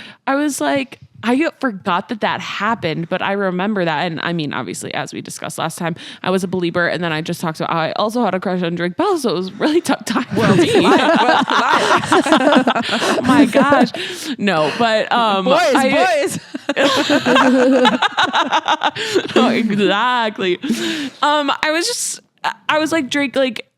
I forgot that happened, but I remember that. And I mean, obviously, as we discussed last time, I was a believer. And then I just talked about how I also had a crush on Drake Bell. So it was really tough time for me. Oh my gosh. No, but boys. No, exactly. I was like, Drake, like,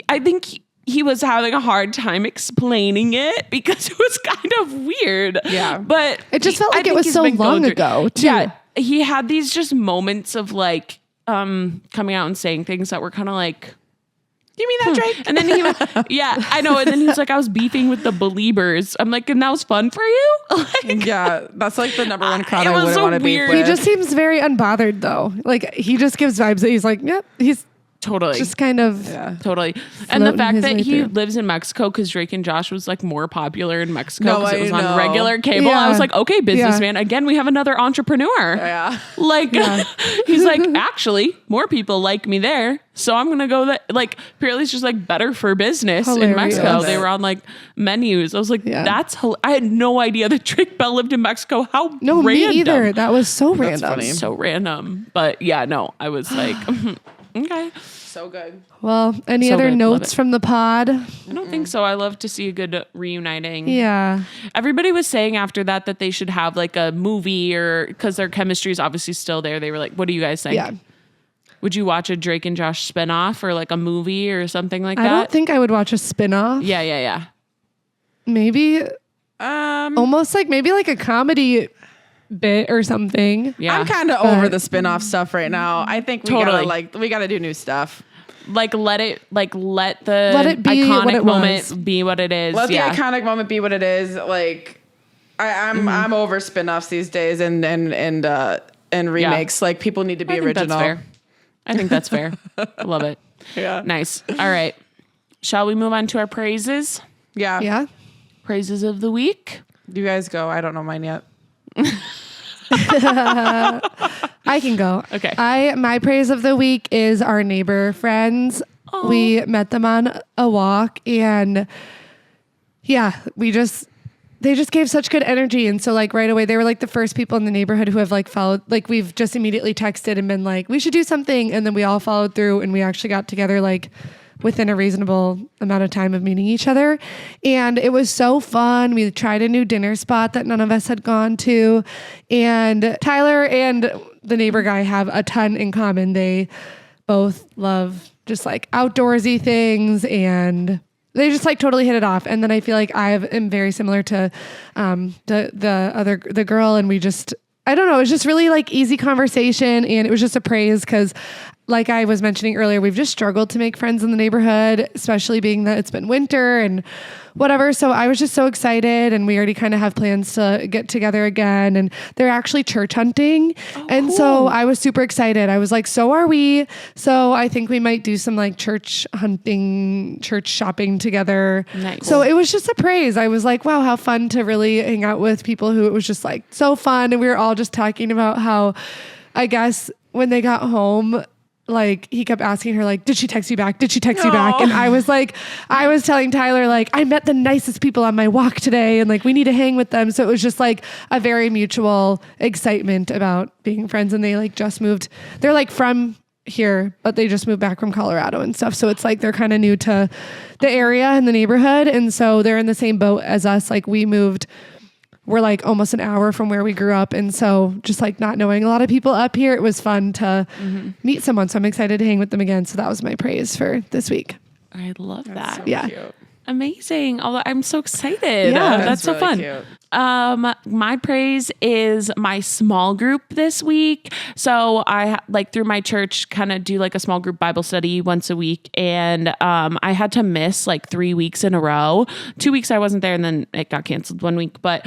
I think he was having a hard time explaining it because it was kind of weird. Yeah. But It just felt like it was so long ago, too. Yeah. He had these just moments of like coming out and saying things that were kind of like, You mean that, Drake? and then he was, yeah, I know. And then he was like, I was beefing with the Beliebers. I'm like, and that was fun for you? Like, Yeah, that's like the number one crowd It I was wouldn't so want to be weird. with. He just seems very unbothered though. Like he just gives vibes that he's like, yep, he's totally. just kind of Totally. And the floating fact his that way he through. lives in Mexico because Drake and Josh was like more popular in Mexico No, because it I was know. on regular cable. Yeah. I was like, okay, businessman. Again, we have another entrepreneur. Yeah. Like, he's like, actually, more people like me there. So I'm going to go that. Like, apparently it's just like better for business in Hilarious. Mexico. Love They it. were on like menus. I was like, Yeah. I had no idea that Drake Bell lived in Mexico. How no random. me either. That was so random. funny. So random. But yeah, no, I was like, okay. So good. Well, any So other good. Love notes it. from the pod? I don't think so. I love to see a good reuniting. Yeah. Everybody was saying after that they should have like a movie or because their chemistry is obviously still there. They were like, what do you guys think? Yeah. Would you watch a Drake and Josh spinoff or like a movie or something like I that? don't think I would watch a spin-off. Yeah. Maybe almost like maybe like a comedy bit or something. Yeah. I'm kind of over the spin-off stuff right now. I think we Totally. gotta do new stuff. let the Let it be iconic what it moment was. be what it is. Let yeah. the iconic moment be what it is. Like I'm over spin-offs these days and remakes. Like people need to be I think original. That's fair. I think that's fair. I love it. Yeah. Nice. All right. Shall we move on to our praises? Yeah. Yeah. Praises of the week. You guys go. I don't know mine yet. I can go. Okay. My praise of the week is our neighbor friends. We met them on a walk and yeah, they just gave such good energy. And so like right away, they were like the first people in the neighborhood who have like followed, like we've just immediately texted and been like, we should do something. And then we all followed through and we actually got together like within a reasonable amount of time of meeting each other. And it was so fun. We tried a new dinner spot that none of us had gone to. And Tyler and the neighbor guy have a ton in common. They both love just like outdoorsy things and they just like totally hit it off. And then I feel like I am very similar to the girl. And we just, I don't know, it was just really like easy conversation. And it was just a praise because like I was mentioning earlier, we've just struggled to make friends in the neighborhood, especially being that it's been winter and whatever. So I was just so excited and we already kind of have plans to get together again. And they're actually church hunting. And so I was super excited. I was like, so are we. So I think we might do some like church hunting, church shopping together. Nice. So it was just a praise. I was like, wow, how fun to really hang out with people who it was just like so fun. And we were all just talking about how, I guess when they got home, like he kept asking her like, did she text you back? Did she text you back? And I was like, I was telling Tyler like, I met the nicest people on my walk today and like we need to hang with them. So it was just like a very mutual excitement about being friends. And they like just moved. They're like from here, but they just moved back from Colorado and stuff. So it's like they're kind of new to the area and the neighborhood. And so they're in the same boat as us. Like we're like almost an hour from where we grew up. And so just like not knowing a lot of people up here, it was fun to meet someone. So I'm excited to hang with them again. So that was my praise for this week. I love that. So Yeah. cute. Amazing. Although I'm so excited. Yeah. That's so really fun. cute. My praise is my small group this week. So I like through my church kind of do like a small group Bible study once a week. And I had to miss like 3 weeks in a row. 2 weeks I wasn't there and then it got canceled 1 week. But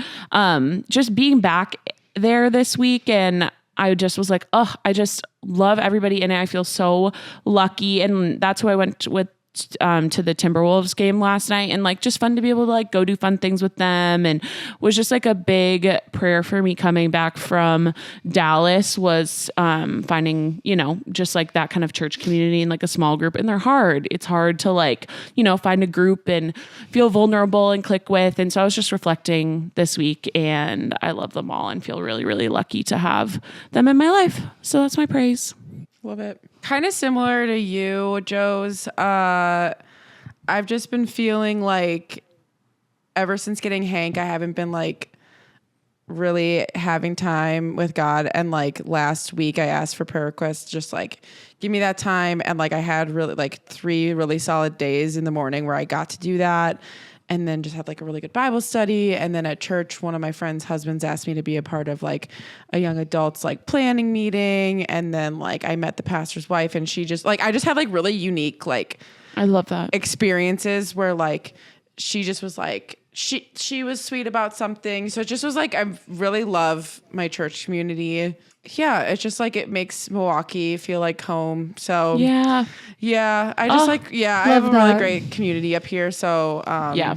just being back there this week and I just was like, oh, I just love everybody and I feel so lucky. And that's who I went with to the Timberwolves game last night, and like just fun to be able to like go do fun things with them, and was just like a big prayer for me coming back from Dallas was finding, you know, just like that kind of church community and like a small group. And they're hard. It's hard to like, you know, find a group and feel vulnerable and click with. And so I was just reflecting this week, and I love them all and feel really, really lucky to have them in my life. So that's my praise. Love it. Kind of similar to you, Joe's. I've just been feeling like ever since getting Hank, I haven't been like really having time with God. And like last week I asked for prayer requests, just like give me that time. And like I had really like 3 really solid days in the morning where I got to do that. And then just had like a really good Bible study. And then at church, one of my friend's husbands asked me to be a part of like a young adults like planning meeting. And then like I met the pastor's wife, and she just like, I just had like really unique like I love that experiences where like she just was like, she was sweet about something. So it just was like, I really love my church community. Yeah. It's just like, it makes Milwaukee feel like home. So yeah. I just I have a that. really great community up here. So, Yeah.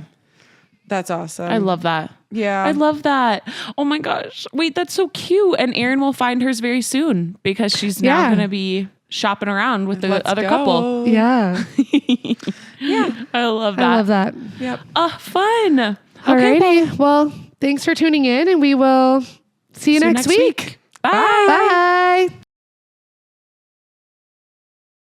that's awesome. I love that. Yeah. I love that. Oh my gosh. Wait, that's so cute. And Erin will find hers very soon because she's now Yeah. going to be shopping around with the Let's other go. couple. Yeah. I love that. I love that. Yep. Fun. Okay, Alrighty. Well, thanks for tuning in, and we will see you see you next week. Bye. Bye.